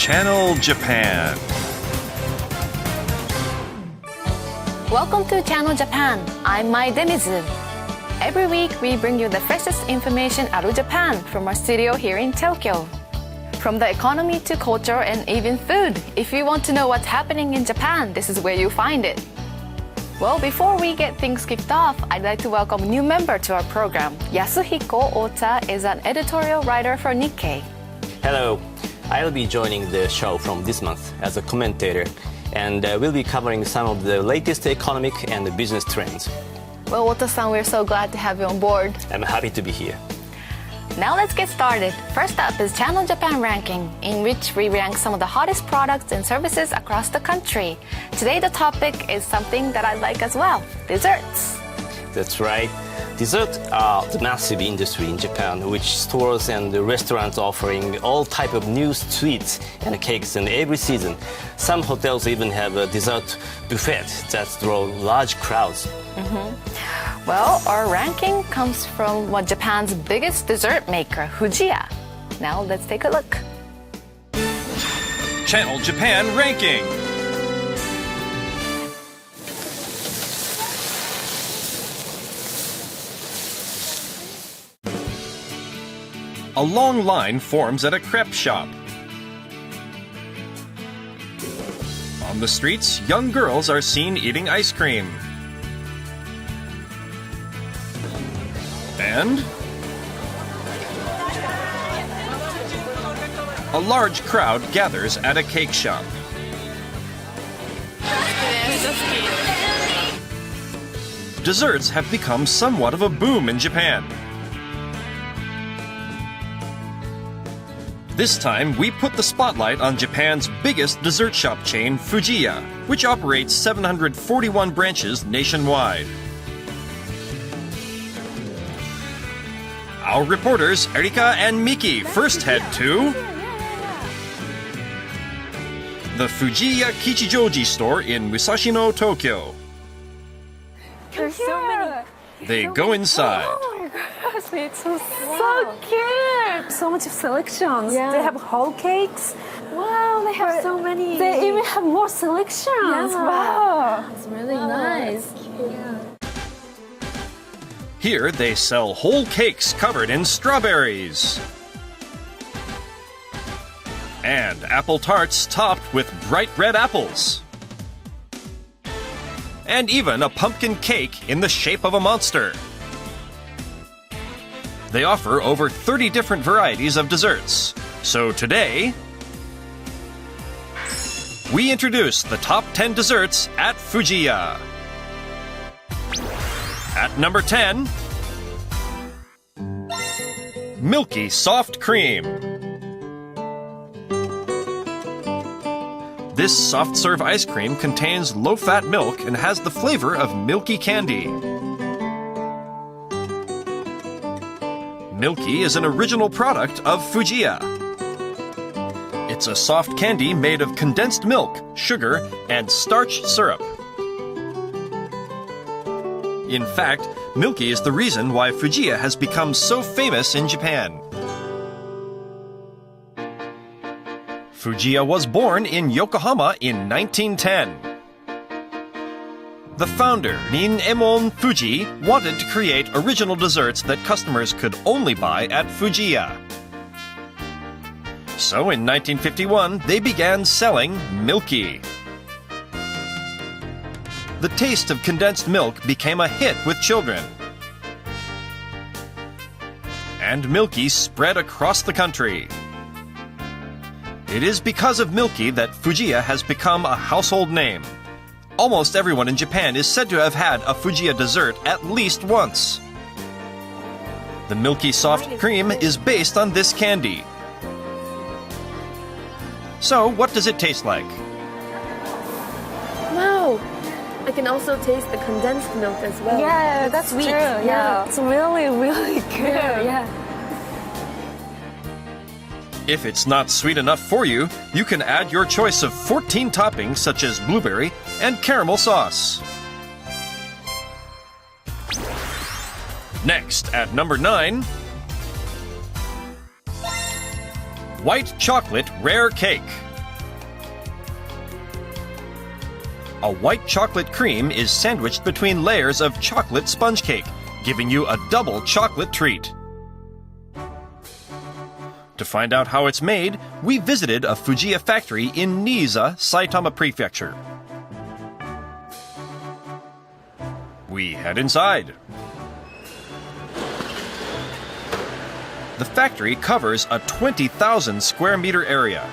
Channel Japan. Welcome to Channel Japan. I'm Mai Denizu. Every week, we bring you the freshest information out of Japan from our studio here in Tokyo. From the economy to culture and even food. If you want to know what's happening in Japan, this is where you find it. Well, before we get things kicked off, I'd like to welcome a new member to our program. Yasuhiko Ota is an editorial writer for Nikkei. Hello. I'll be joining the show from this month as a commentator, and we'll be covering some of the latest economic and business trends. Well, Ota-san, we're so glad to have you on board. I'm happy to be here. Now let's get started. First up is Channel Japan Ranking, in which we rank some of the hottest products and services across the country. Today the topic is something that I like as well, desserts. That's right. Desserts are the massive industry in Japan, which stores and restaurants offering all type of new sweets and cakes in every season. Some hotels even have a dessert buffet that draw large crowds. Well, our ranking comes from Japan's biggest dessert maker, Fujiya. Now let's take a look. Channel Japan Ranking. A long line forms at a crepe shop. On the streets, young girls are seen eating ice cream. And a large crowd gathers at a cake shop. Desserts have become somewhat of a boom in Japan. This time, we put the spotlight on Japan's biggest dessert shop chain, Fujiya, which operates 741 branches nationwide. Our reporters, Erika and Miki, first head to the Fujiya Kichijoji store in Musashino, Tokyo. There's so many. They go inside. Oh my gosh, it's so cute. So much selections. Yeah. They have whole cakes. Wow, they have so many. They even have more selections. Yeah. Wow. It's really nice. Here they sell whole cakes covered in strawberries. And apple tarts topped with bright red apples. And even a pumpkin cake in the shape of a monster. They offer over 30 different varieties of desserts. So today, we introduce the top 10 desserts at Fujiya. At number 10, Milky Soft Cream. This soft-serve ice cream contains low-fat milk and has the flavor of milky candy. Milky is an original product of Fujiya. It's a soft candy made of condensed milk, sugar, and starch syrup. In fact, Milky is the reason why Fujiya has become so famous in Japan. Fujiya was born in Yokohama in 1910. The founder, Rin Emon Fuji, wanted to create original desserts that customers could only buy at Fujiya. So in 1951, they began selling Milky. The taste of condensed milk became a hit with children. And Milky spread across the country. It is because of Milky that Fujiya has become a household name. Almost everyone in Japan is said to have had a Fujiya dessert at least once. The Milky soft cream is based on this candy. So, what does it taste like? Wow! I can also taste the condensed milk as well. Yeah, It's that's sweet. true. Yeah, it's really, really good. Yeah. If it's not sweet enough for you, you can add your choice of 14 toppings such as blueberry and caramel sauce. Next, at number 9, White Chocolate Rare Cake. A white chocolate cream is sandwiched between layers of chocolate sponge cake, giving you a double chocolate treat. To find out how it's made, we visited a Fujiya factory in Niiza, Saitama Prefecture. We head inside. The factory covers a 20,000 square meter area.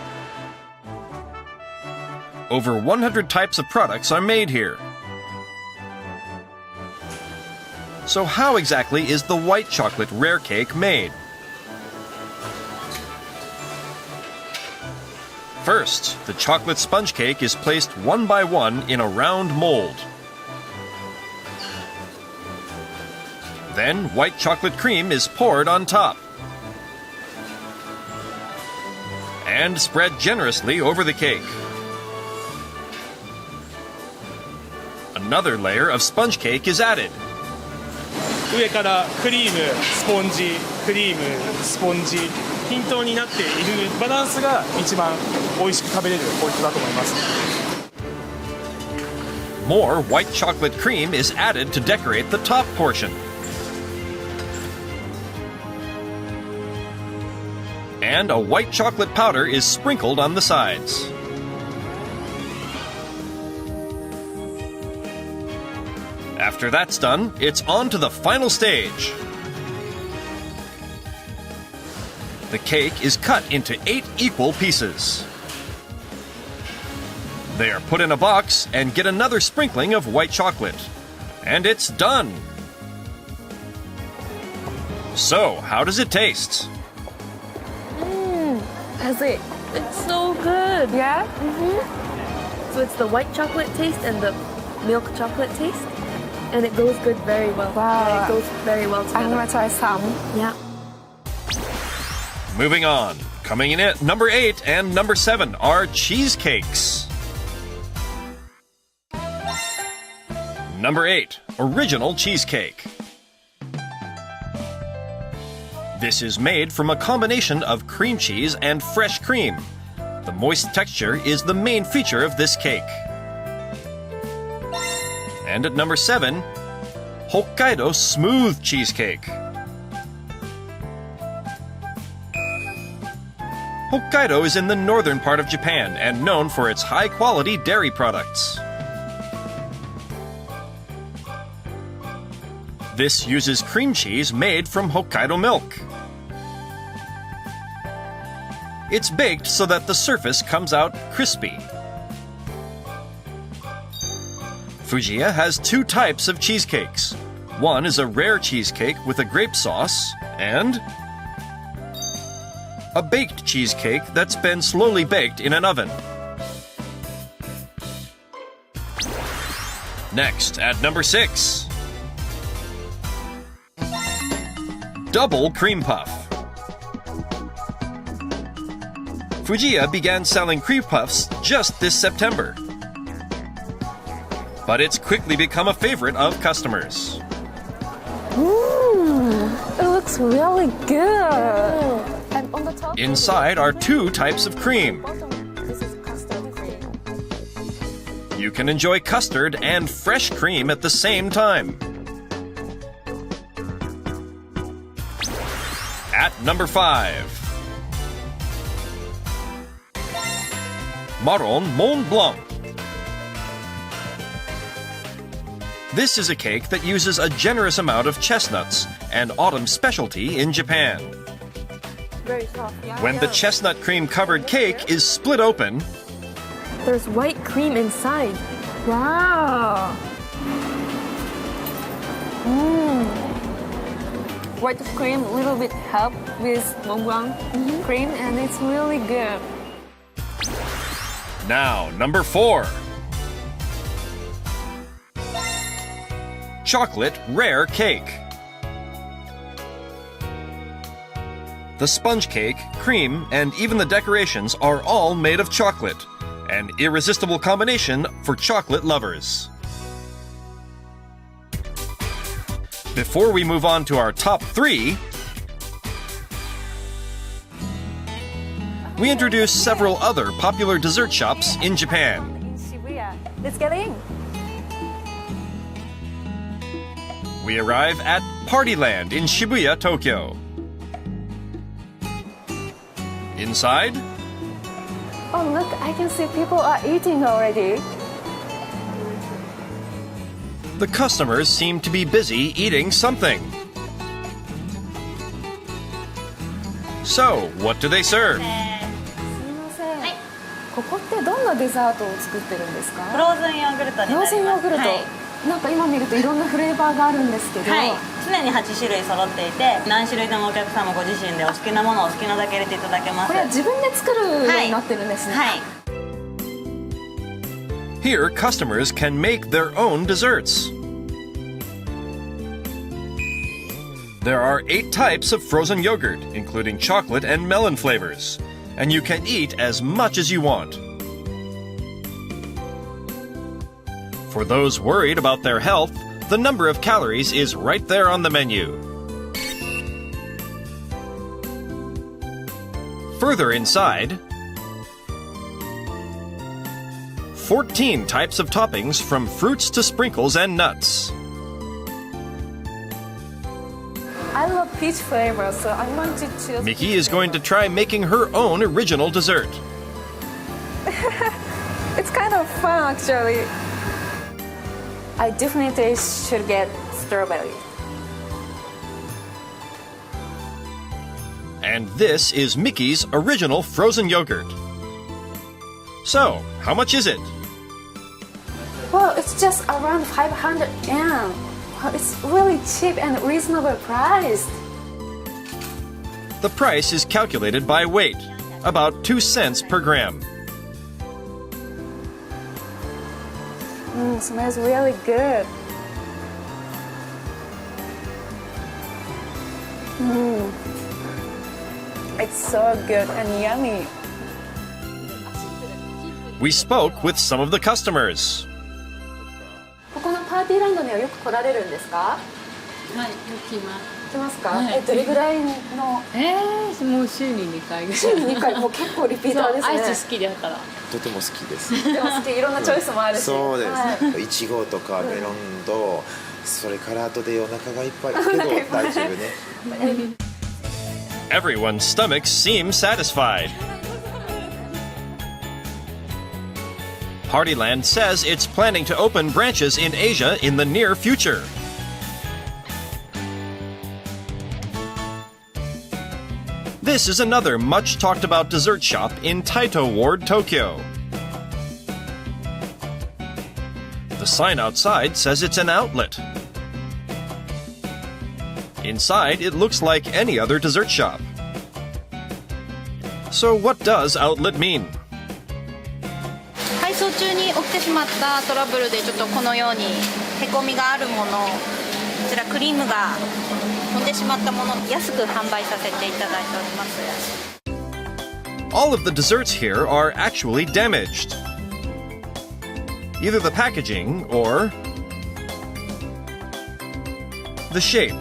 Over 100 types of products are made here. So how exactly is the white chocolate rare cake made? First, the chocolate sponge cake is placed one by one in a round mold. Then, white chocolate cream is poured on top and spread generously over the cake. Another layer of sponge cake is added. 上からクリーム、スポンジ、クリーム、スポンジ、均等になっているバランスが一番美味しく食べれるポイントだと思います。 More white chocolate cream is added to decorate the top portion. And a white chocolate powder is sprinkled on the sides. After that's done, it's on to the final stage. The cake is cut into 8 equal pieces. They are put in a box and get another sprinkling of white chocolate. And it's done! So, how does it taste? Has it? It's so good. Yeah? So it's the white chocolate taste and the milk chocolate taste, and it goes good very well. Wow. Yeah, it goes very well I'm together. gonna try some. Yeah. Moving on. Coming in at number 8 and number 7 are cheesecakes. Number 8, original cheesecake. This is made from a combination of cream cheese and fresh cream. The moist texture is the main feature of this cake. And at number 7, Hokkaido smooth cheesecake. Hokkaido is in the northern part of Japan and known for its high-quality dairy products. This uses cream cheese made from Hokkaido milk. It's baked so that the surface comes out crispy. Fujiya has 2 types of cheesecakes. One is a rare cheesecake with a grape sauce, and a baked cheesecake that's been slowly baked in an oven. Next, at number 6, double cream puff. Fujiya began selling cream puffs just this September. But it's quickly become a favorite of customers. It looks really good. And on the top, Inside are 2 types of cream. this is custard cream. You can enjoy custard and fresh cream at the same time. At number 5, Marron Mont Blanc. This is a cake that uses a generous amount of chestnuts, an autumn specialty in Japan. Very soft. Yeah. When the chestnut cream covered cake is split open, There's white cream inside. Wow. White cream, a little bit help with Mont Blanc cream, and it's really good. now number 4. Chocolate rare cake. The sponge cake, cream, and even the decorations are all made of chocolate, an irresistible combination for chocolate lovers. Before we move on to our top 3, we introduce several other popular dessert shops in Japan. In Shibuya, Let's get in. We arrive at Partyland in Shibuya, Tokyo. Inside, Oh, look, I can see people are eating already. the customers seem to be busy eating something. So, what do they serve? すみません。ここってどんなデザートを作ってるんですか？フローズンヨーグルトになります。フローズンヨーグルト。はいなんか今見るといろんなフレーバーがあるんですけど、はい、常に8種類揃っていて、何種類でもお客様ご自身でお好きなものをお好きなだけ入れていただけます。これは自分で作るようになってるんですね。はい。 Here, customers can make their own desserts. There are 8 types of frozen yogurt, including chocolate and melon flavors, and you can eat as much as you want. For those worried about their health, the number of calories is right there on the menu. Further inside, 14 types of toppings from fruits to sprinkles and nuts. I love peach flavor, so I want to choose. Miki is going to try making her own original dessert. It's kind of fun actually. I definitely should get strawberry. And this is Mickey's original frozen yogurt. So, how much is it? Well, it's just around 500 yen. Well, it's really cheap and reasonable price. The price is calculated by weight, about 2 cents per gram. Smells really good. It's so good and yummy. We spoke with some of the customers. ここのパーティーランドにはよく来られるんですか？はい、来ます。来ますか？はいどれぐらいの？もう週に2回ぐらい。週に2回もう結構リピーターですね。アイス好きだから。とても好きです。でも好きいろんなチョイスもあるし。そうですはいね。いちごとかメロンと、それから後でお腹がいっぱいだけど大丈夫ね。Everyone's stomachs seem satisfied. Partyland says it's planning to open branches in Asia in the near future. This is another much talked about dessert shop in Taito Ward, Tokyo. The sign outside says it's an outlet. Inside, it looks like any other dessert shop. So what does outlet mean? 配送中に起きてしまったトラブルでちょっとこのようにへこみがあるもの、こちらクリームが飛んでしまったもの安く販売させていただいております。 All of the desserts here are actually damaged. Either the packaging or the shape.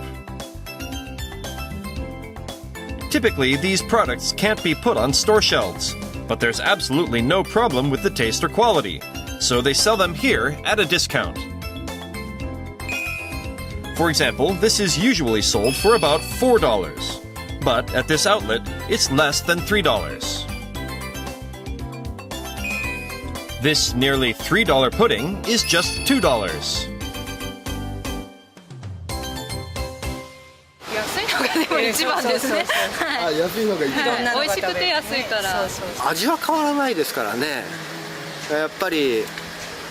Typically, these products can't be put on store shelves, but there's absolutely no problem with the taste or quality, so they sell them here at a discount. For example, this is usually sold for about $4, but at this outlet, it's less than $3. This nearly $3 pudding is just $2. 安いのがでも一番ですね。あ、安いのがいい。美味しくて安いから。味は変わらないですからね。やっぱり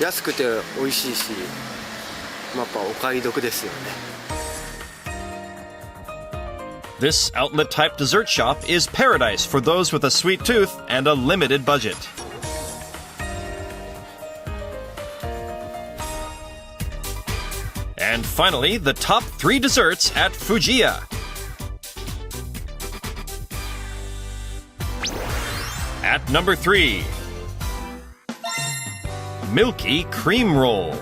安くて美味しいし、やっぱお買い得ですよね。This outlet type dessert shop is paradise for those with a sweet tooth and a limited budget. And finally, the top 3 desserts at Fujiya. At number 3, Milky Cream Roll.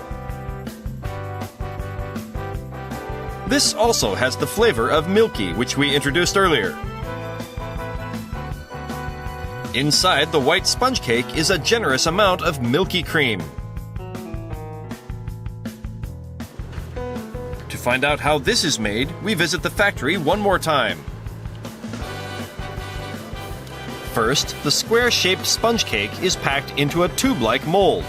This also has the flavor of Milky, which we introduced earlier. Inside the white sponge cake is a generous amount of milky cream. find out how this is made, we visit the factory one more time. First, the square-shaped sponge cake is packed into a tube-like mold.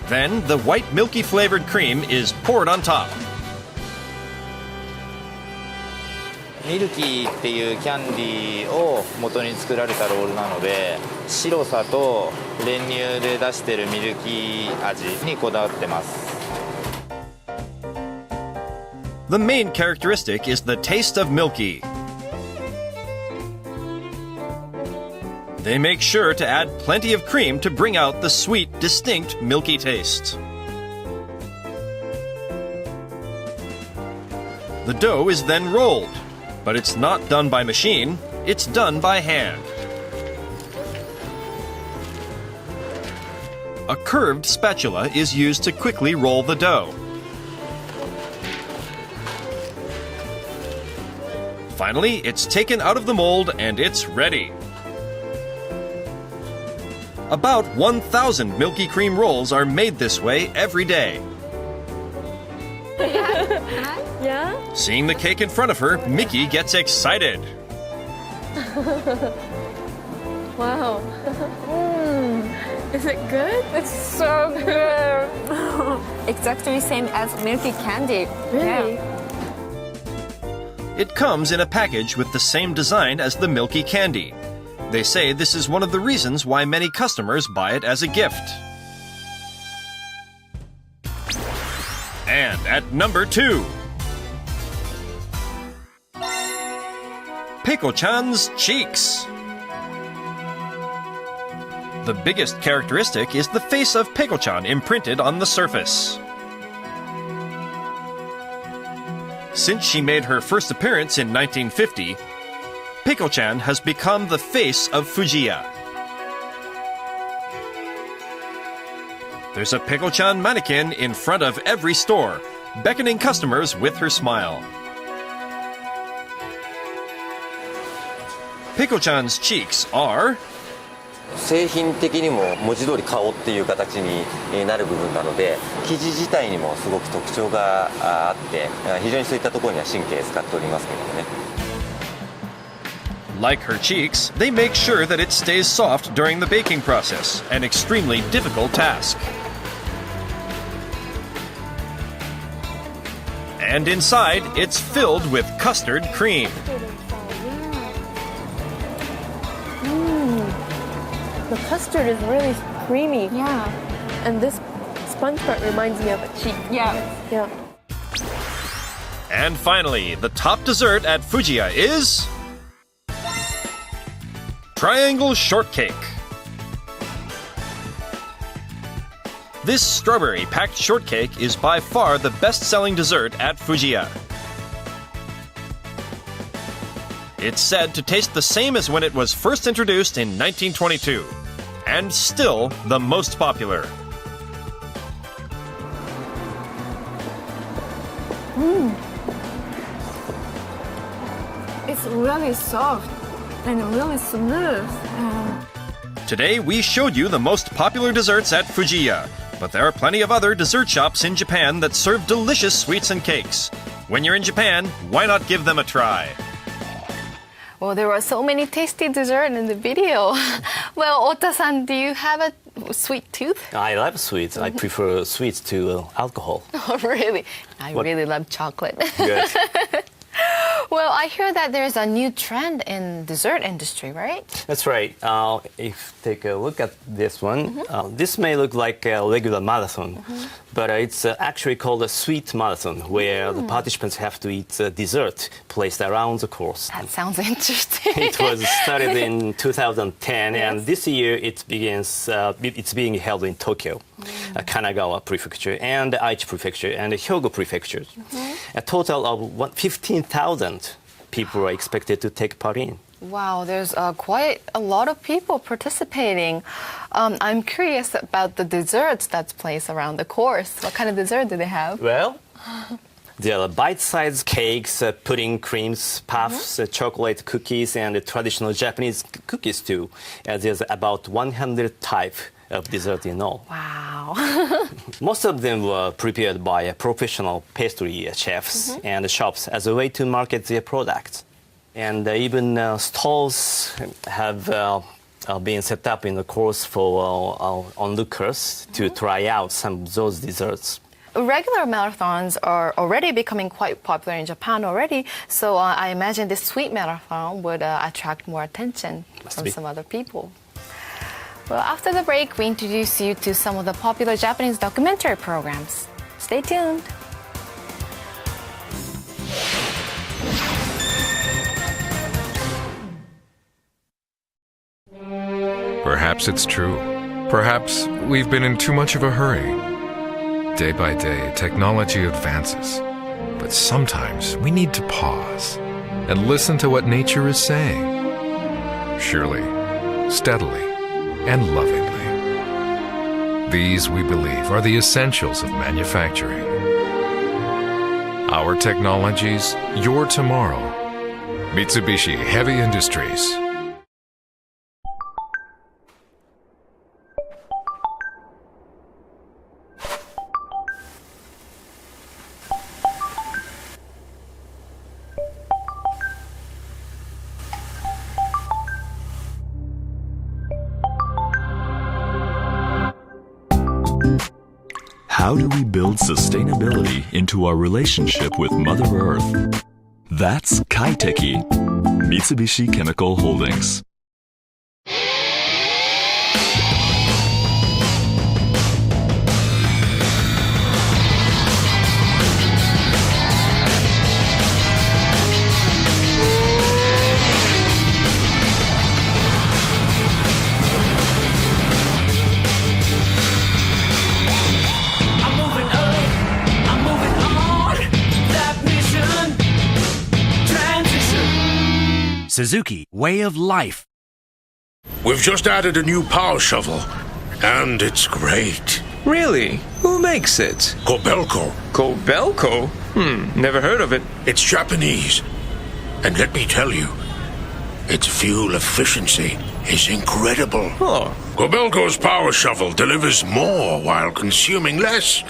Then, the white milky flavored cream is poured on top. ミルキーっていうキャンディーを元に作られたロールなので、白さと練乳で出してるミルキー味にこだわってます。 The main characteristic is the taste of Milky. They make sure to add plenty of cream to bring out the sweet, distinct milky taste. The dough is then rolled, but it's not done by machine, it's done by hand. A curved spatula is used to quickly roll the dough. Finally, it's taken out of the mold and it's ready. About 1,000 Milky Cream rolls are made this way every day. Yeah? Seeing the cake in front of her, Mickey gets excited. Wow. Is it good? It's so good. Exactly same as milky candy. Really? Yeah. It comes in a package with the same design as the Milky Candy. They say this is one of the reasons why many customers buy it as a gift. And at number 2, Peiko-chan's cheeks. The biggest characteristic is the face of Peiko-chan imprinted on the surface. Since she made her first appearance in 1950, Peiko-chan has become the face of Fujiya. There's a Peiko-chan mannequin in front of every store, beckoning customers with her smile. Peiko-chan's cheeks are 製品的にも文字通り顔っていう形になる部分なので、生地自体にもすごく特徴があって、非常にそういったところには神経使っておりますけどね。Like her cheeks, they make sure that it stays soft during the baking process, an extremely difficult task. And inside, it's filled with custard cream. The custard is really creamy. Yeah. And this sponge part reminds me of a cheek. Yeah. Yeah. And finally, the top dessert at Fujiya is Triangle Shortcake. This strawberry-packed shortcake is by far the best-selling dessert at Fujiya. It's said to taste the same as when it was first introduced in 1922, and still the most popular. It's really soft and really smooth. Today we showed you the most popular desserts at Fujiya, but there are plenty of other dessert shops in Japan that serve delicious sweets and cakes. When you're in Japan, why not give them a try? Well, there were so many tasty desserts in the video. Well, Ota-san, do you have a sweet tooth? I love sweets. I prefer sweets to alcohol. Oh, really? I really love chocolate. Good. Well, I hear that there's a new trend in dessert industry, right? That's right. If you take a look at this one, this may look like a regular marathon, but it's actually called a sweet marathon, where the participants have to eat dessert placed around the course. That sounds interesting. It was started in 2010, and this year it's being held in Tokyo, Kanagawa Prefecture, and Aichi Prefecture, and Hyogo Prefecture. A total of 15,000 people are expected to take part in. Wow, there's quite a lot of people participating. I'm curious about the desserts that's placed around the course. What kind of dessert do they have? Well, there are bite-sized cakes, pudding creams, puffs, chocolate cookies, and traditional Japanese cookies too. There's about 100 types of dessert in all. Wow. Wow. Most of them were prepared by professional pastry chefs and shops as a way to market their products. And even stalls have been set up in the course for onlookers to try out some of those desserts. Regular marathons are already becoming quite popular in Japan already, so I imagine this sweet marathon would attract more attention from some other people. Well, after the break, we introduce you to some of the popular Japanese documentary programs. Stay tuned. Perhaps it's true. Perhaps we've been in too much of a hurry. Day by day, technology advances. But sometimes we need to pause and listen to what nature is saying. Surely, steadily, and lovingly. These, we believe, are the essentials of manufacturing. Our technologies, your tomorrow. Mitsubishi Heavy Industries. How do we build sustainability into our relationship with Mother Earth? That's Kaiteki, Mitsubishi Chemical Holdings. Suzuki Way of Life. We've just added a new power shovel, and it's great. Really? Who makes it? Kobelco. Kobelco? Never heard of it. It's Japanese. And let me tell you, its fuel efficiency is incredible. Oh. Kobelco's power shovel delivers more while consuming less.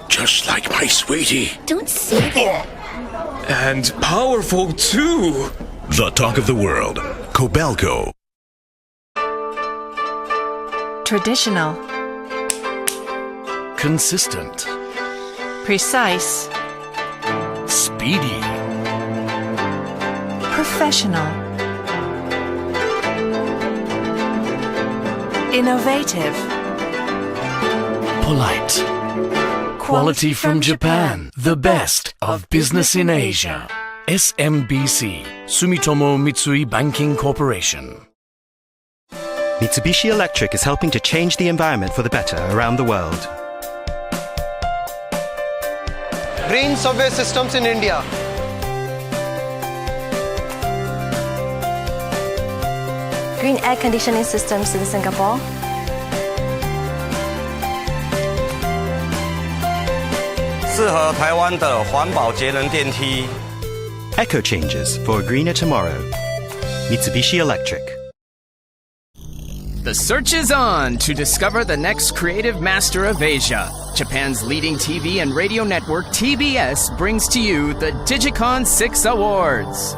Just like my sweetie. Don't say that. And powerful too. The talk of the world. Kobelco. Traditional. Consistent. Precise. Speedy. Professional. Innovative. Polite. Quality from Japan. The best of business in Asia. SMBC, Sumitomo Mitsui Banking Corporation. Mitsubishi Electric is helping to change the environment for the better around the world. Green subway systems in India. Green air conditioning systems in Singapore. Eco changes for a greener tomorrow. Mitsubishi Electric. The search is on to discover the next creative master of Asia. Japan's leading TV and radio network, TBS, brings to you the Digicon 6 Awards,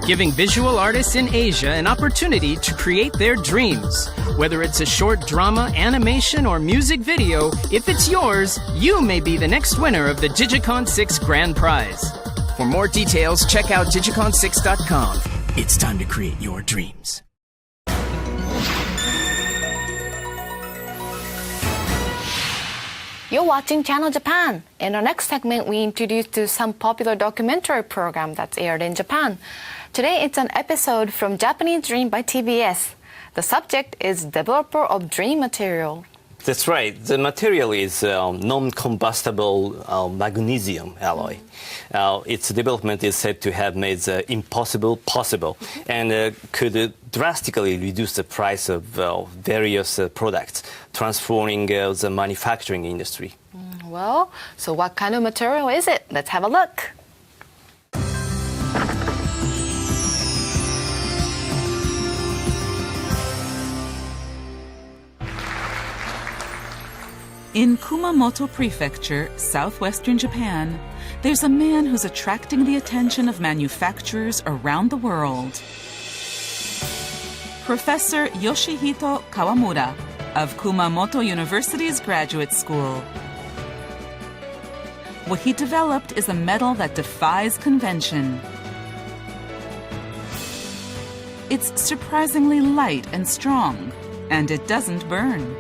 giving visual artists in Asia an opportunity to create their dreams. Whether it's a short drama, animation, or music video, if it's yours, you may be the next winner of the Digicon 6 Grand Prize. For more details, check out digicon6.com. It's time to create your dreams. You're watching Channel Japan. In our next segment, we introduce you to some popular documentary program that's aired in Japan. Today, it's an episode from Japanese Dream by TBS. The subject is developer of dream material. That's right. The material is non-combustible magnesium alloy. Its development is said to have made the impossible possible and could drastically reduce the price of various products, transforming the manufacturing industry. Well, so what kind of material is it? Let's have a look. In Kumamoto Prefecture, southwestern Japan, there's a man who's attracting the attention of manufacturers around the world. Professor Yoshihito Kawamura of Kumamoto University's graduate school. What he developed is a metal that defies convention. It's surprisingly light and strong, and it doesn't burn.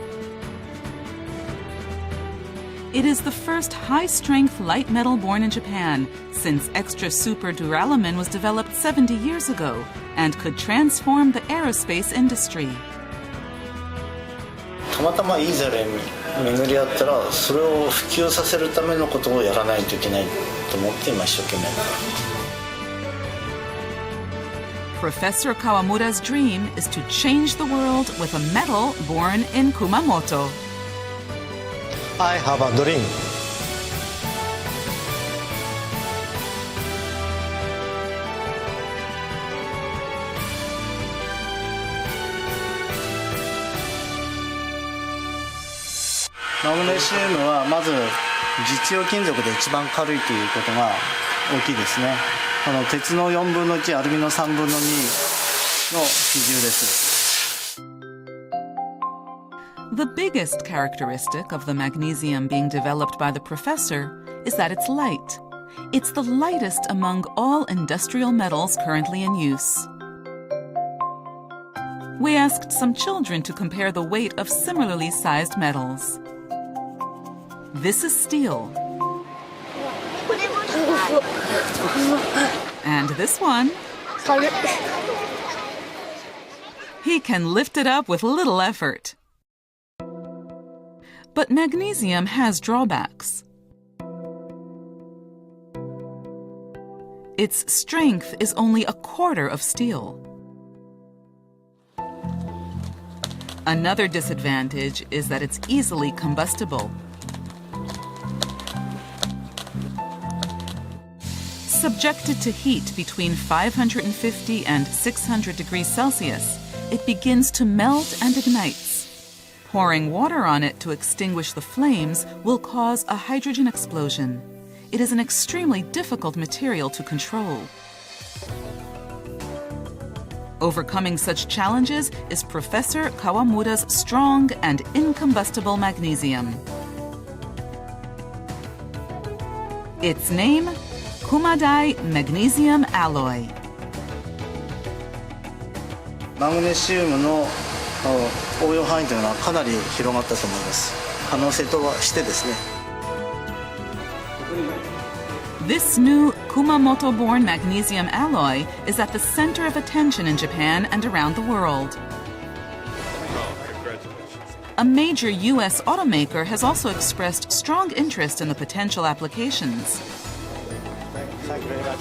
It is the first high-strength light metal born in Japan since extra super duralumin was developed 70 years ago and could transform the aerospace industry. たまたまいいザレ巡り合ったらそれを普及させるためのことをやらないといけないと思って今一生懸命。Professor Kawamura's dream is to change the world with a metal born in Kumamoto. I have a dream. 마그네시움はまず実用金属で一番軽いということが大きいですね。鉄の4分の1、アルミの3分の2の比重です。The biggest characteristic of the magnesium being developed by the professor is that it's light. It's the lightest among all industrial metals currently in use. We asked some children to compare the weight of similarly sized metals. This is steel. And this one. He can lift it up with little effort. But magnesium has drawbacks. Its strength is only a quarter of steel. Another disadvantage is that it's easily combustible. Subjected to heat between 550 and 600 degrees Celsius, it begins to melt and ignites. Pouring water on it to extinguish the flames will cause a hydrogen explosion. It is an extremely difficult material to control. Overcoming such challenges is Professor Kawamura's strong and incombustible magnesium. Its name, Kumadai Magnesium Alloy. マグネシウムの応用範囲というのはかなり広がったと思います。可能性としてですね。This new Kumamoto-born magnesium alloy is at the center of attention in Japan and around the world. A major U.S. automaker has also expressed strong interest in the potential applications. Thank you very much.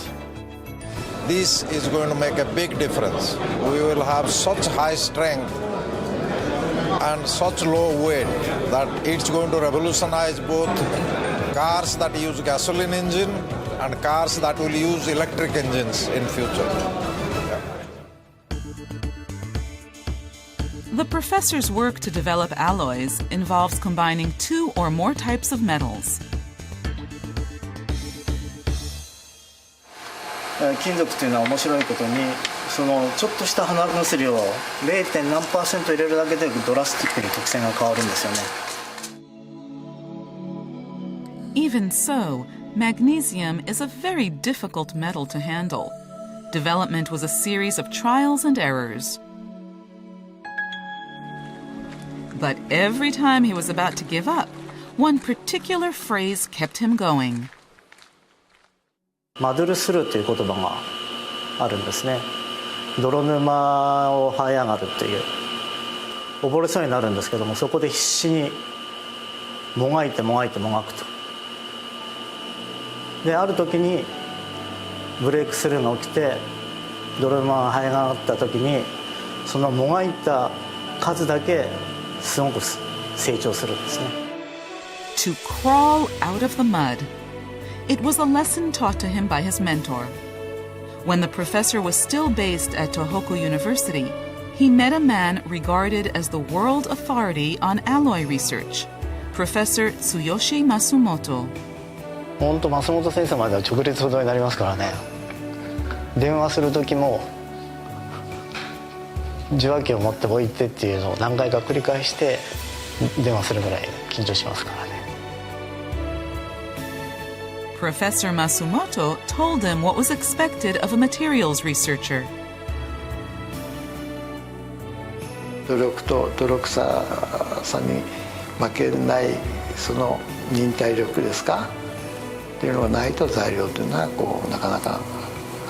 This is going to make a big difference. We will have such high strength and such low weight that it's going to revolutionize both cars that use gasoline engine and cars that will use electric engines in future. The professor's work to develop alloys involves combining two or more types of metals. 金属というのは面白いことにちょっとした鼻薬を 0. 何%入れるだけでドラスティックに特性が変わるんですよね。Even so, magnesium is a very difficult metal to handle. Development was a series of trials and errors. But every time he was about to give up, one particular phrase kept him going. マドゥルスルーという言葉があるんですね。泥沼を這い上がるっていう溺れそうになるんですけども、そこで必死にもがいてもがいてもがくと。である時にブレイクスルーが起きて泥沼が這い上がった時にそのもがいた数だけすごく成長するんですね。To crawl out of the mud. It was a lesson taught to him by his mentor. When the professor was still based at Tohoku University, he met a man regarded as the world authority on alloy research, Professor Tsuyoshi Masumoto. 本当松本先生までは直列不動になりますからね。電話する時も受話器を持っておいてっていうのを何回か繰り返して電話するぐらい緊張しますからね。Professor Masumoto told him what was expected of a materials researcher. 努力と努力さに負けないその忍耐力ですかっていうのがないと材料というのはなかなか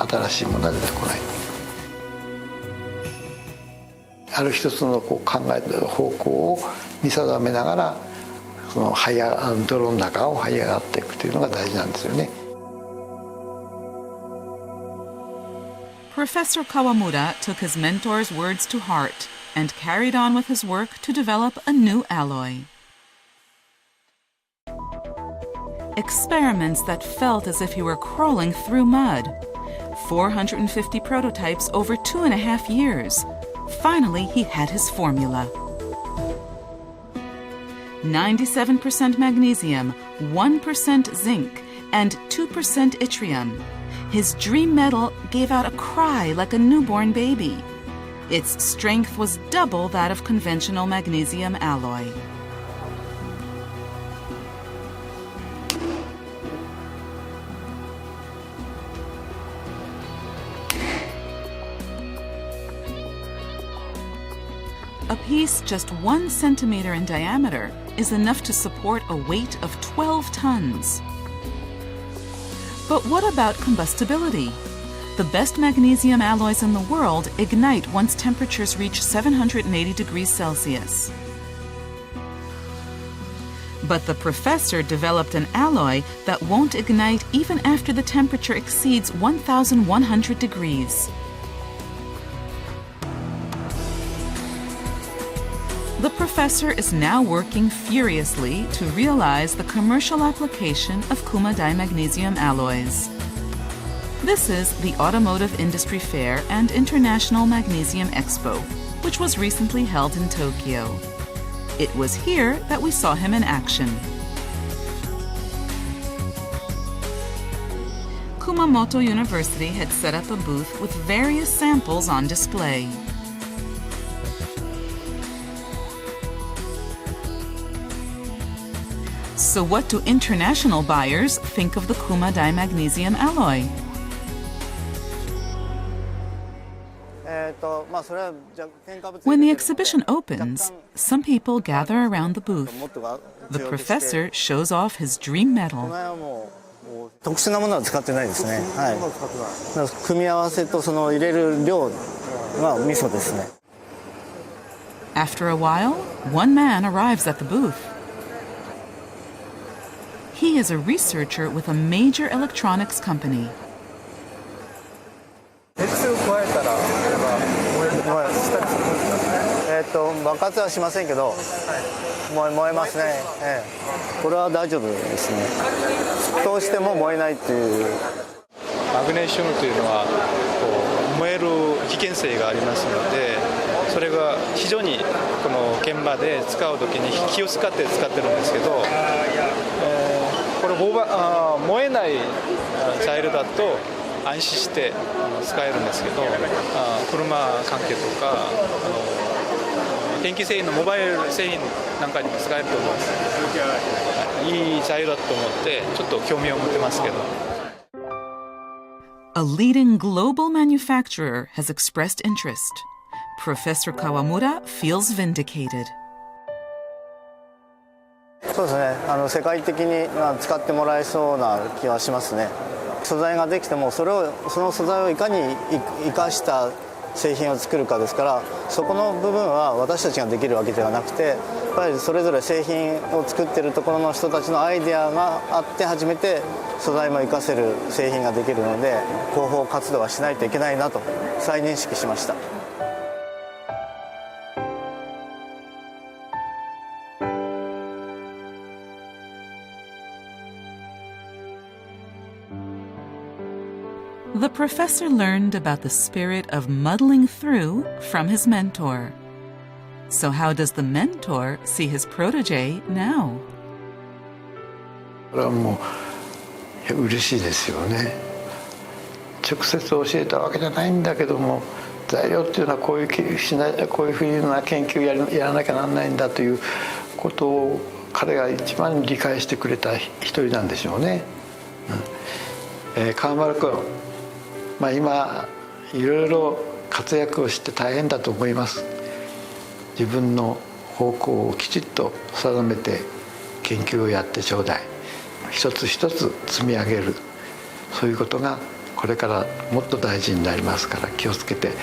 新しいものが出てこない。ある一つの考えている方向を見定めながらその泥の中を這い上がっていくというのが大事なんですよね。Professor Kawamura took his mentor's words to heart and carried on with his work to develop a new alloy. Experiments that felt as if he were crawling through mud. 450 prototypes over 2.5 years. Finally, he had his formula. 97% magnesium, 1% zinc, and 2% yttrium. His dream metal gave out a cry like a newborn baby. Its strength was double that of conventional magnesium alloy. A piece just 1 centimeter in diameter is enough to support a weight of 12 tons. But what about combustibility? The best magnesium alloys in the world ignite once temperatures reach 780 degrees Celsius. But the professor developed an alloy that won't ignite even after the temperature exceeds 1,100 degrees. The professor is now working furiously to realize the commercial application of Kuma dimagnesium alloys. This is the Automotive Industry Fair and International Magnesium Expo, which was recently held in Tokyo. It was here that we saw him in action. Kumamoto University had set up a booth with various samples on display. So what do international buyers think of the Kuma dimagnesium alloy? When the exhibition opens, some people gather around the booth. The professor shows off his dream metal. 特殊なものは使ってないですね。はい。だから組み合わせとその入れる量は味噌ですね。After a while, one man arrives at the booth. He is a researcher with a major electronics company. 熱を加えたら爆発はしませんけど、燃えますね。これは大丈夫ですね。沸騰しても燃えないっていう。マグネシウムというのは燃える危険性がありますので、それが非常にこの現場で使うときに気を使って使ってるんですけど、これ燃えない材料だと安心して使えるんですけど、車関係とか電気製品のモバイル製品なんかにも使えると思います。いい材料だと思ってちょっと興味を持ってますけど。A leading global manufacturer has expressed interest. Professor Kawamura feels vindicated. そうですね。世界的に使ってもらえそうな気はしますね。素材ができてもその素材をいかに生かした製品を作るかですから、そこの部分は私たちができるわけではなくて、やっぱりそれぞれ製品を作っているところの人たちのアイデアがあって初めて素材も生かせる製品ができるので、広報活動はしないといけないなと再認識しました。The professor learned about the spirit of muddling through from his mentor. So how does the mentor see his protege now? これはもう嬉しいですよね。直接教えたわけじゃないんだけども、材料っていうのはこういうふうな研究やらなきゃなんないんだということを彼が一番理解してくれた一人なんでしょうね。川丸君、今いろいろ活躍をして大変だと思います。自分の方向をきちっと定めて研究をやってちょうだい。一つ一つ積み上げる、そういうことがこれからもっと大事になりますから、気をつけて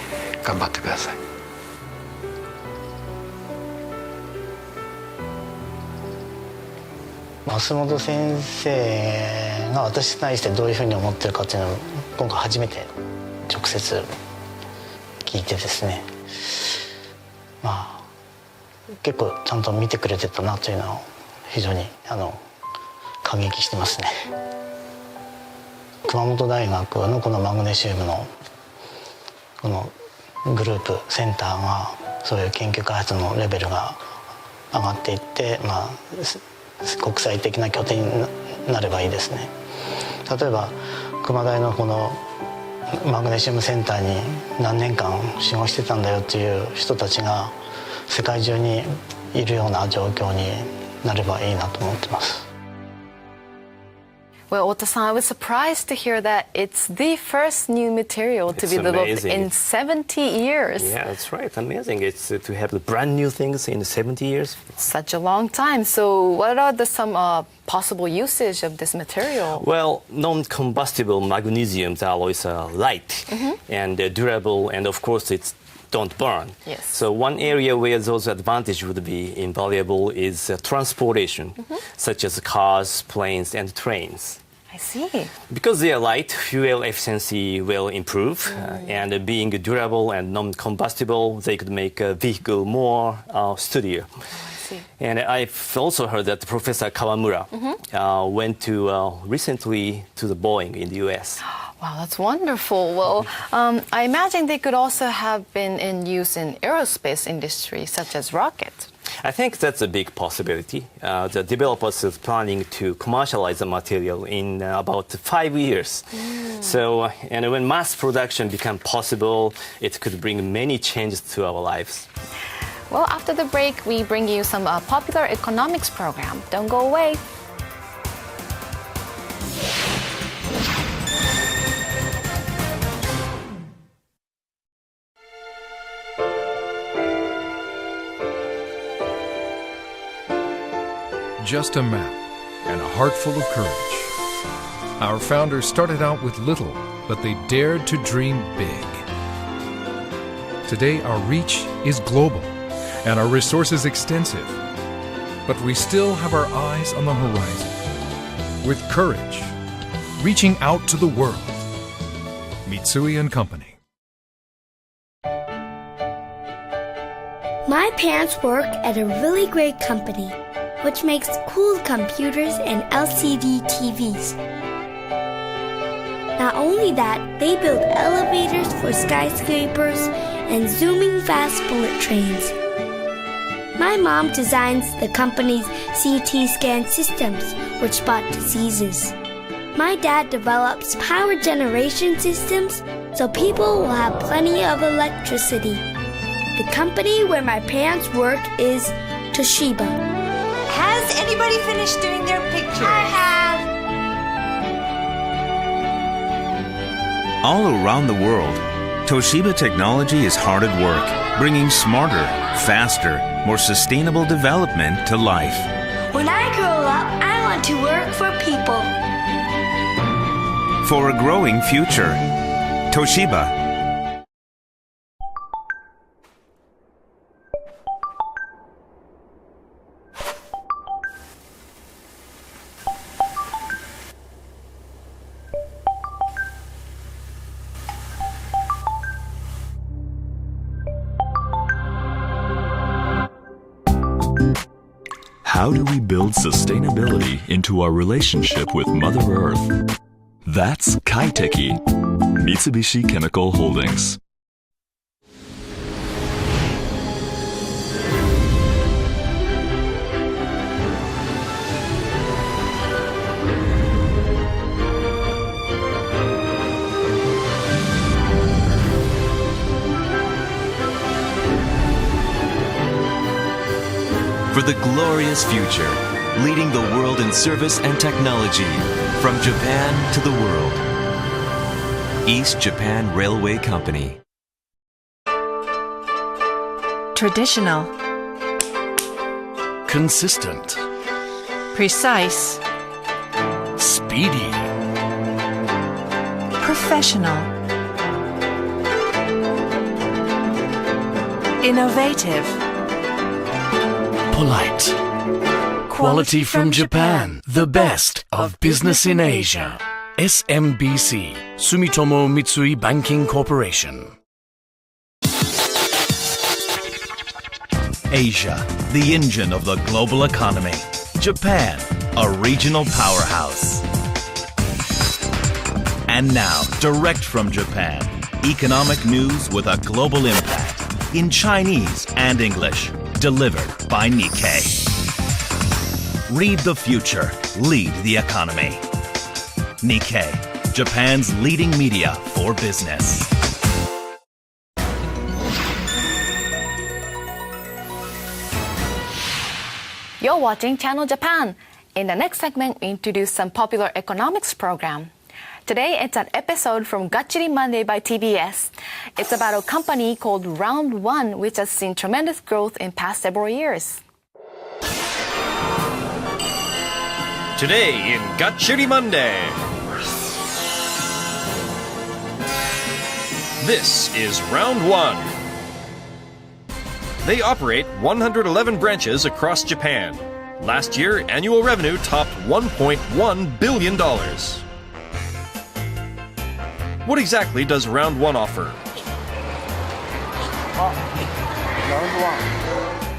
頑張ってください。増本先生が私に対してどういうふうに思ってるかっていうのを今回初めて直接聞いてですね、結構ちゃんと見てくれてたなというのを非常に感激してますね。熊本大学のこのマグネシウムのこのグループセンターがそういう研究開発のレベルが上がっていって、国際的な拠点になればいいですね。例えば熊大のこのマグネシウムセンターに何年間修行してたんだよっていう人たちが世界中にいるような状況になればいいなと思ってます。Well, Ota-san, I was surprised to hear that it's the first new material to be developed in 70 years. Yeah, that's right. Amazing. It's to have the brand new things in 70 years. Such a long time. So what are some possible usage of this material? Well, non-combustible magnesium alloys are light and durable, and of course it's don't burn. Yes. So one area where those advantages would be invaluable is transportation, such as cars, planes, and trains. I see. Because they are light, fuel efficiency will improve, and being durable and non-combustible, they could make a vehicle more sturdier. And I've also heard that Professor Kawamura went to recently to the Boeing in the U.S. Wow, that's wonderful. Well, I imagine they could also have been in use in aerospace industry, such as rockets. I think that's a big possibility. The developers are planning to commercialize the material in about 5 years. So, and when mass production becomes possible, it could bring many changes to our lives. Well, after the break, we bring you some popular economics program. Don't go away. Just a map and a heart full of courage. Our founders started out with little, but they dared to dream big. Today, our reach is global and our resources extensive, but we still have our eyes on the horizon. With courage, reaching out to the world. Mitsui & Company. My parents work at a really great company, which makes cool computers and LCD TVs. Not only that, they build elevators for skyscrapers and zooming fast bullet trains. My mom designs the company's CT scan systems, which spot diseases. My dad develops power generation systems so people will have plenty of electricity. The company where my parents work is Toshiba. Has anybody finished doing their pictures? I have. All around the world, Toshiba technology is hard at work, bringing smarter, faster, more sustainable development to life. When I grow up, I want to work for people. For a growing future, Toshiba. How do we build sustainability into our relationship with Mother Earth? That's Kaiteki, Mitsubishi Chemical Holdings. for the glorious future, leading the world in service and technology from Japan to the world. East Japan Railway Company. Traditional. Consistent. Precise. Speedy. Professional. Innovative. Polite. Quality from Japan. The best of business in Asia. SMBC. Sumitomo Mitsui Banking Corporation. Asia, the engine of the global economy. Japan, a regional powerhouse. And now, direct from Japan, economic news with a global impact in Chinese and English, delivered by Nikkei. Read the future, lead the economy. Nikkei, Japan's leading media for business. You're watching Channel Japan. In the next segment, we introduce some popular economics program. Today, it's an episode from Gachiri Monday by TBS. It's about a company called Round One, which has seen tremendous growth in past several years. Today in Gachiri Monday. This is Round One. They operate 111 branches across Japan. Last year, annual revenue topped $1.1 billion. What exactly does Round One offer?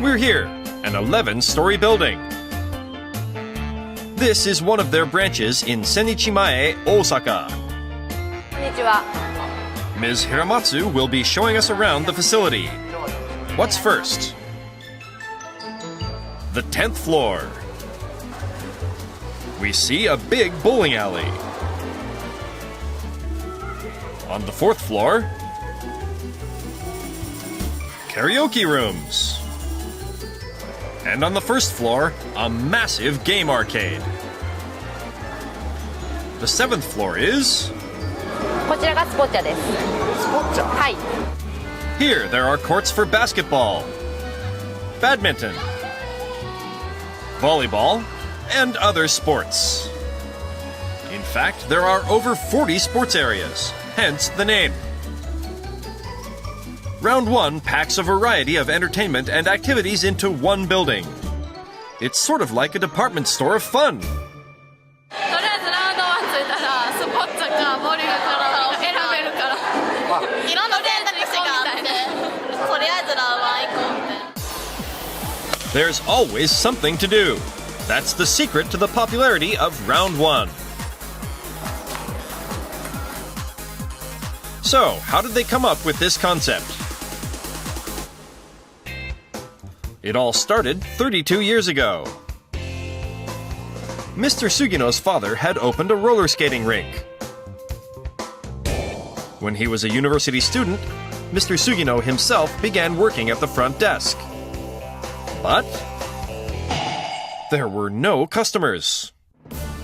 We're here, an 11-story building. This is one of their branches in Senichimae, Osaka. Ms. Hiramatsu will be showing us around the facility. What's first? The 10th floor. We see a big bowling alley. On the 4th floor, karaoke rooms. And on the 1st floor, a massive game arcade. The 7th floor is... Here, there are courts for basketball, badminton, volleyball, and other sports. In fact, there are over 40 sports areas, hence the name. Round One packs a variety of entertainment and activities into one building. It's sort of like a department store of fun. There's always something to do. That's the secret to the popularity of Round One. So, how did they come up with this concept? It all started 32 years ago. Mr. Sugino's father had opened a roller skating rink. When he was a university student, Mr. Sugino himself began working at the front desk. But there were no customers.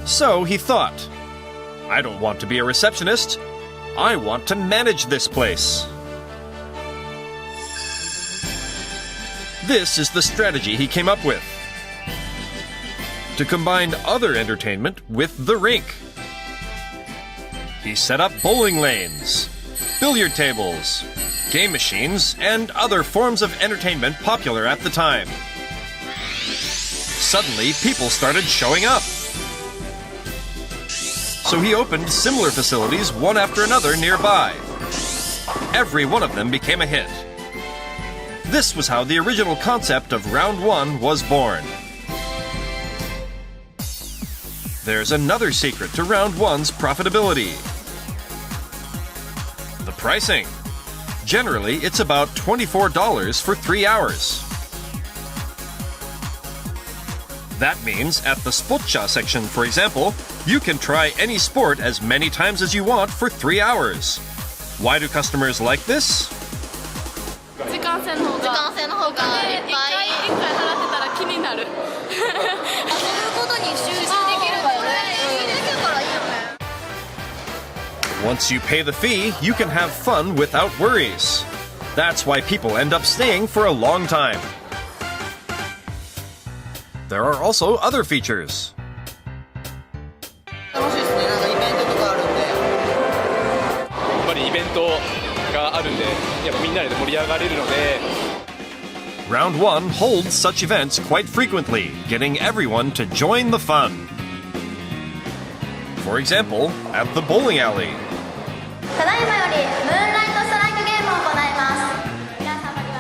So he thought, I don't want to be a receptionist. I want to manage this place. This is the strategy he came up with. To combine other entertainment with the rink. He set up bowling lanes, billiard tables, game machines, and other forms of entertainment popular at the time. Suddenly, people started showing up. So he opened similar facilities one after another nearby. Every one of them became a hit. This was how the original concept of Round One was born. There's another secret to Round One's profitability. The pricing. Generally, it's about $24 for 3 hours. That means at the Spotcha section, for example, you can try any sport as many times as you want for 3 hours. Why do customers like this? Once you pay the fee, you can have fun without worries. That's why people end up staying for a long time. There are also other features. Round 1 holds such events quite frequently, getting everyone to join the fun. For example, at the bowling alley.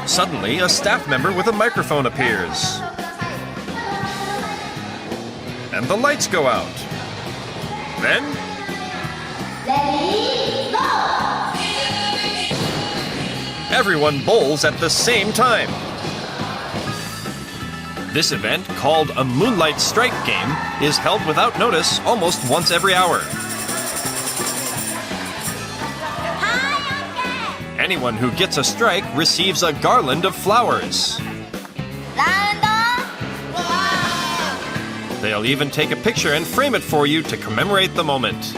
Suddenly, a staff member with a microphone appears. And the lights go out. Then, everyone bowls at the same time. This event, called a Moonlight Strike game, is held without notice almost once every hour. Anyone who gets a strike receives a garland of flowers. They'll even take a picture and frame it for you to commemorate the moment.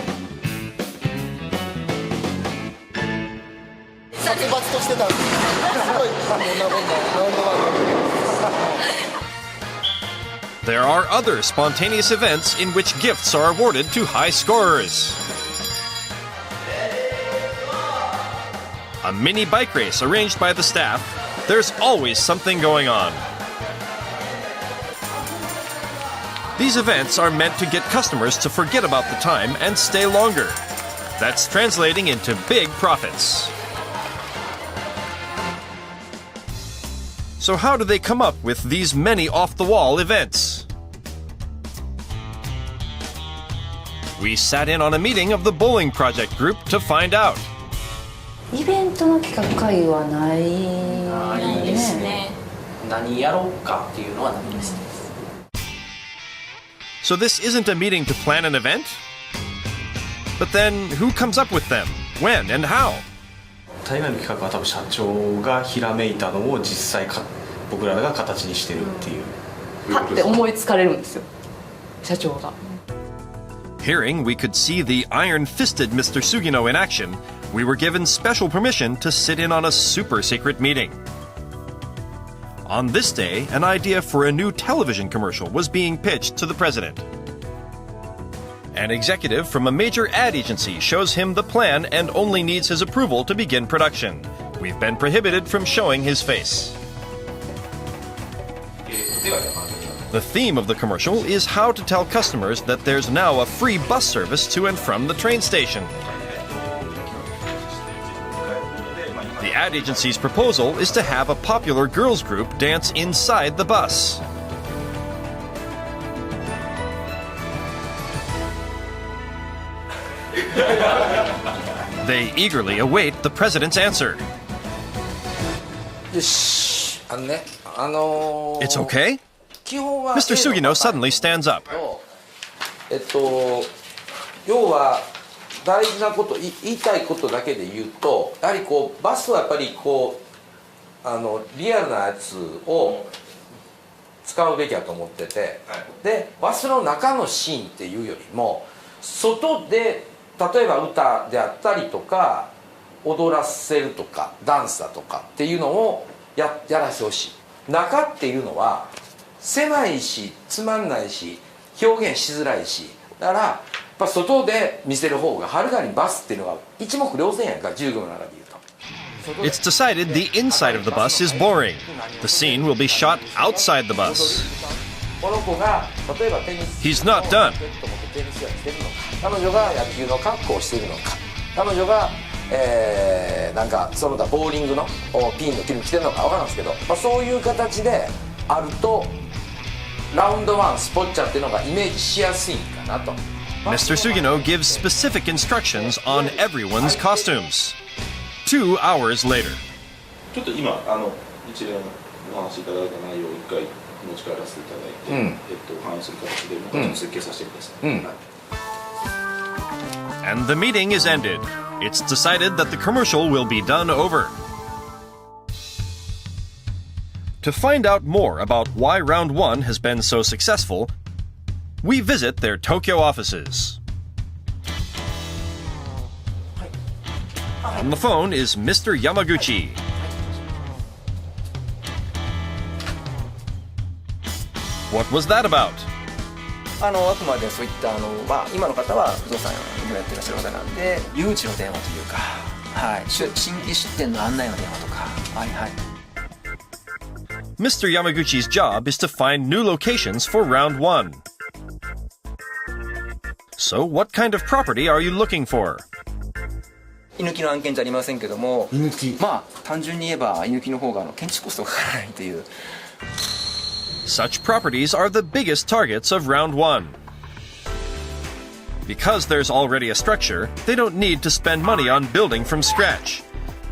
There are other spontaneous events in which gifts are awarded to high scorers. A mini bike race arranged by the staff. There's always something going on. These events are meant to get customers to forget about the time and stay longer. That's translating into big profits. So how do they come up with these many off-the-wall events? We sat in on a meeting of the Bowling Project Group to find out. イベントの企画会議はないですね。何やろうかっていうのはないですね。So this isn't a meeting to plan an event? But then, who comes up with them? When and how? 大概の企画は多分社長がひらめいたのを実際僕らが形にしてるっていう。パッて思いつかれるんですよ、社長が。Hearing we could see the iron-fisted Mr. Sugino in action, we were given special permission to sit in on a super-secret meeting. On this day, an idea for a new television commercial was being pitched to the president. An executive from a major ad agency shows him the plan and only needs his approval to begin production. We've been prohibited from showing his face. The theme of the commercial is how to tell customers that there's now a free bus service to and from the train station. The ad agency's proposal is to have a popular girls group dance inside the bus. They eagerly await the president's answer. It's okay? Mr. Sugino suddenly stands up. 要は大事なこと言いたいことだけで言うと、やはりこうバスはやっぱりこうリアルなやつを使うべきだと思ってて、でバスの中のシーンっていうよりも外で例えば歌であったりとか踊らせるとかダンスだとかっていうのをやらせてほしい。中っていうのは狭いしつまんないし表現しづらいし、だからやっぱ外で見せる方がはるかにバスっていうのが一目瞭然やんか、15の中で言うと。It's decided the inside of the bus is boring. The scene will be shot outside the bus. この子が例えばテニス He's not done. テニスやってるのか、彼女が野球の格好をしているのか、彼女がなんかその他ボーリングのピンの着てるのか分からんですけど、そういう形であるとラウンド1スポッチャっていうのがイメージしやすいかなと。Mr. Sugino gives specific instructions on everyone's costumes. 2 hours later. ちょっと今一連お話しいただいた内容を一回持ち帰らせていただいて、反映する形でもうちょっと設計させてください。And the meeting is ended. It's decided that the commercial will be done over. To find out more about why Round 1 has been so successful, we visit their Tokyo offices. On the phone is Mr. Yamaguchi. What was that about? あくまでそういった今の方は不動産業やってらっしゃる方なんで誘致の電話というか、はい、新規出店の案内の電話とか、はいはい。Mr. Yamaguchi's job is to find new locations for round 1. So, what kind of property are you looking for? 居抜きの案件じゃありませんけども、まあ単純に言えば居抜きの方が建築コストがかからないという。Such properties are the biggest targets of round 1. Because there's already a structure, they don't need to spend money on building from scratch.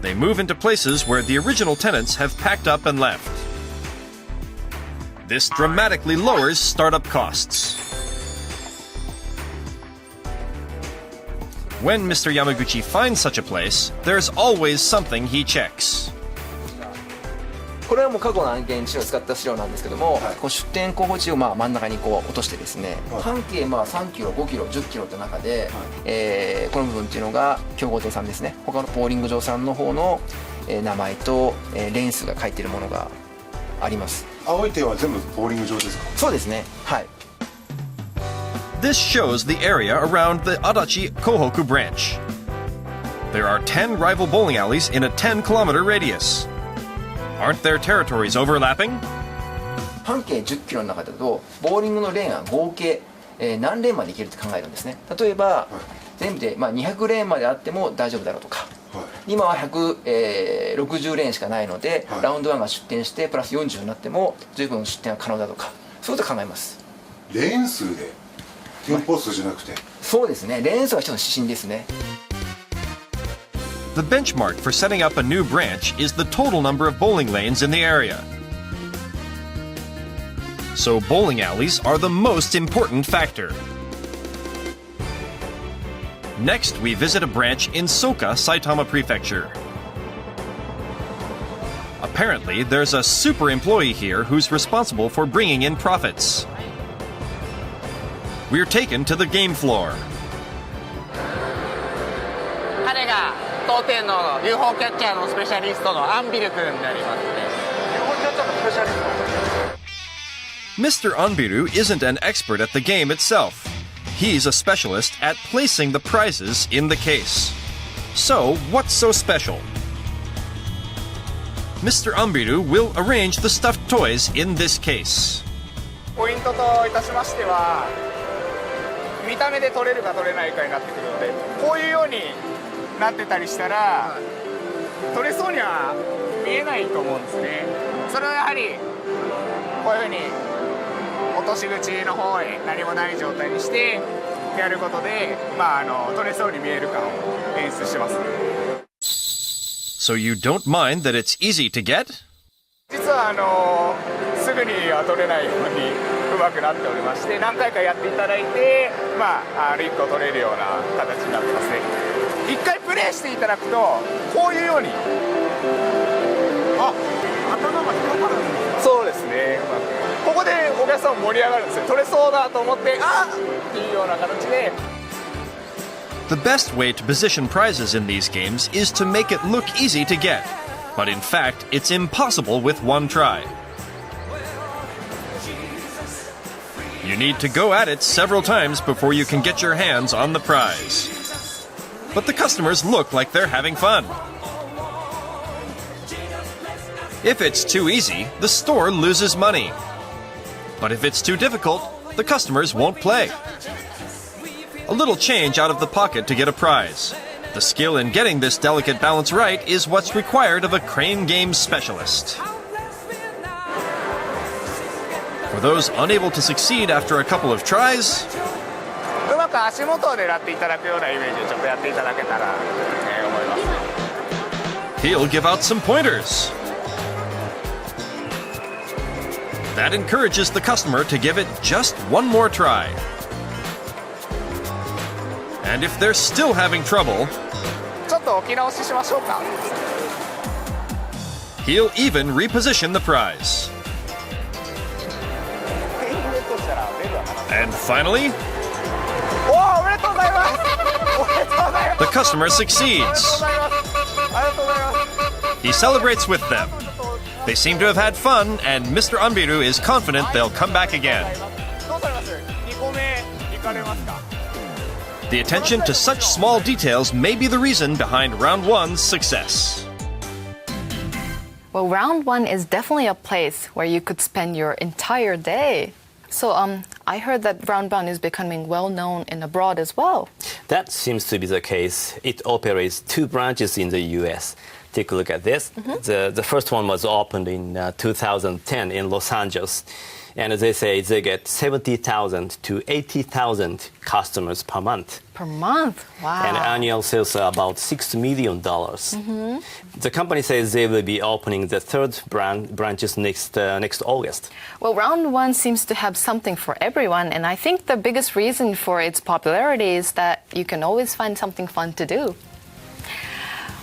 They move into places where the original tenants have packed up and left. This dramatically lowers startup costs. When Mr. Yamaguchi finds such a place, there's always something he checks. これはもう過去の案件資料を使った資料なんですけども、こう出店候補地を真ん中にこう落としてですね、半径3キロ、5キロ、10キロって中で、この部分っていうのが競合店さんですね。他のボーリング場さんの方の、名前と、レーン数が書いてるものがあります。青い点は全部ボーリング場ですか？そうですね。はい。This shows the area around the Adachi Kohoku branch. There are 10 rival bowling alleys in a 10-kilometer radius. Aren't their territories overlapping? 半径10キロの中だとボーリングのレーンは合計、何レーンまでいけるって考えるんですね。例えば、全部で、200レーンまであっても大丈夫だろうとか、今は160レーンしかないので、ラウンド1が出店してプラス40になっても十分出店は可能だとか、そういうこと考えます。レーン数で店舗数じゃなくて？そうですね。レーン数は一つの指針ですね。The benchmark for setting up a new branch is the total number of bowling lanes in the area. So bowling alleys are the most important factor. Next, we visit a branch in Soka, Saitama Prefecture. Apparently, there's a super employee here who's responsible for bringing in profits. We're taken to the game floor. 彼が当店の UFO キャッチャーのスペシャリストのアンビル君になりますね。UFO キャッチャーのスペシャリスト。 Mr. Anbiru isn't an expert at the game itself. He's a specialist at placing the prizes in the case. So, what's so special? Mr. Anbiru will arrange the stuffed toys in this case. ポイントといたしましては、見た目で取れるか取れないかになってくるので、こういうようになってたりしたら取れそうには見えないと思うんですね。それはやはりこういうふうに落とし口の方へ何もない状態にしてやることで、取れそうに見える感を演出してますね。 So you don't mind that it's easy to get? 実はすぐには取れないようにうまくなっておりまして、何回かやっていただいて、1個取れるような形になってますね。一回プレイしていただくとこういうように頭が引っかかるんですか？そうですね。ここでお客さんも盛り上がるんですよ。取れそうだと思ってっていうような形で。 The best way to position prizes in these games is to make it look easy to get, but in fact, it's impossible with one try. You need to go at it several times before you can get your hands on the prize. But the customers look like they're having fun. If it's too easy, the store loses money. But if it's too difficult, the customers won't play. A little change out of the pocket to get a prize. The skill in getting this delicate balance right is what's required of a crane game specialist. For those unable to succeed after a couple of tries, うまく足元を狙っていただくようなイメージでちょっとやっていただけたら、思います。 he'll give out some pointers. That encourages the customer to give it just one more try. And if they're still having trouble, ちょっと置き直ししましょうか。 he'll even reposition the prize. And finally, おめでとうございます。The customer succeeds. He celebrates with them. They seem to have had fun, and Mr. Anbiru is confident they'll come back again. The attention to such small details may be the reason behind round one's success. Well, round one is definitely a place where you could spend your entire day. So I heard that round one is becoming well known in abroad as well. That seems to be the case. It operates 2 branches in the US. Take a look at this. The first one was opened in 2010 in Los Angeles. And they say they get 70,000 to 80,000 customers per month. Per month? Wow. And annual sales are about $6 million. The company says they will be opening the 3rd branches next August. Well, round one seems to have something for everyone. And I think the biggest reason for its popularity is that you can always find something fun to do.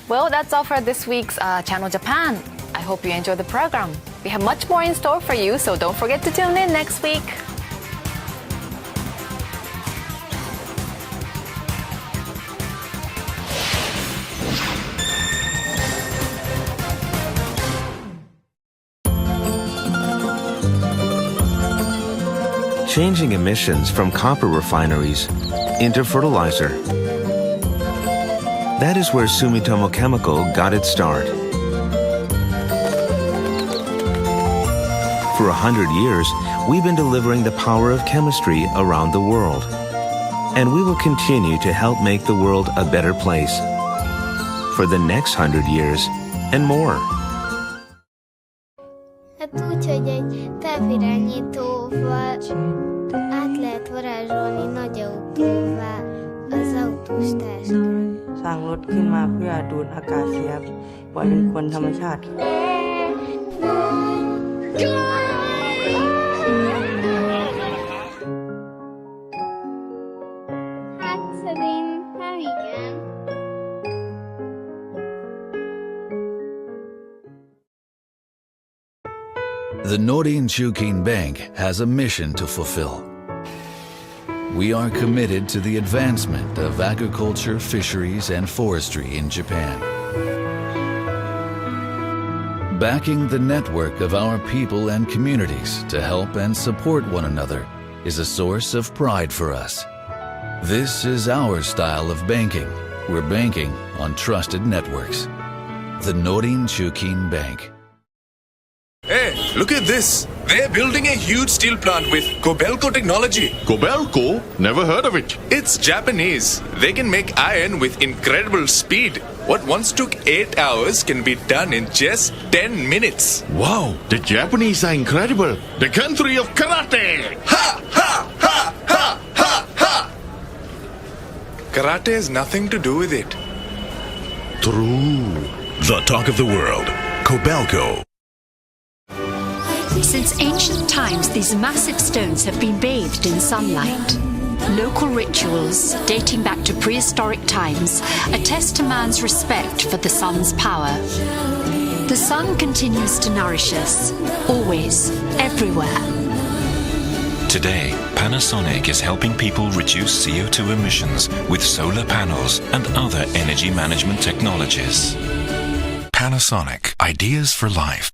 Well, that's all for this week's Channel Japan. I hope you enjoyed the program. We have much more in store for you, so don't forget to tune in next week. Changing emissions from copper refineries into fertilizer. That is where Sumitomo Chemical got its start. For 100 years, we've been delivering the power of chemistry around the world. And we will continue to help make the world a better place for the next 100 years and more. Hát úgy, hogy egy távirányítóval át lehet varázsolni nagy autóvá az autós táskát. สร้างรถขึ้นมาเพื่อดูดอากาศเสียปล่อยเป็นควันธรรมชาติ The Norin Shukin Bank has a mission to fulfill. We are committed to the advancement of agriculture, fisheries, and forestry in Japan. Backing the network of our people and communities to help and support one another is a source of pride for us. This is our style of banking. We're banking on trusted networks. The Norin Shukin Bank. Hey, look at this. They're building a huge steel plant with Kobelco technology. Kobelco? Never heard of it. It's Japanese. They can make iron with incredible speed. What once took 8 hours can be done in just 10 minutes. Wow, the Japanese are incredible. The country of karate. Ha! Ha! Ha! Ha! Ha! Ha! Karate has nothing to do with it. True. The talk of the world. Kobelco. Since ancient times, these massive stones have been bathed in sunlight. Local rituals, dating back to prehistoric times, attest to man's respect for the sun's power. The sun continues to nourish us, always, everywhere. Today, Panasonic is helping people reduce CO2 emissions with solar panels and other energy management technologies. Panasonic, ideas for life.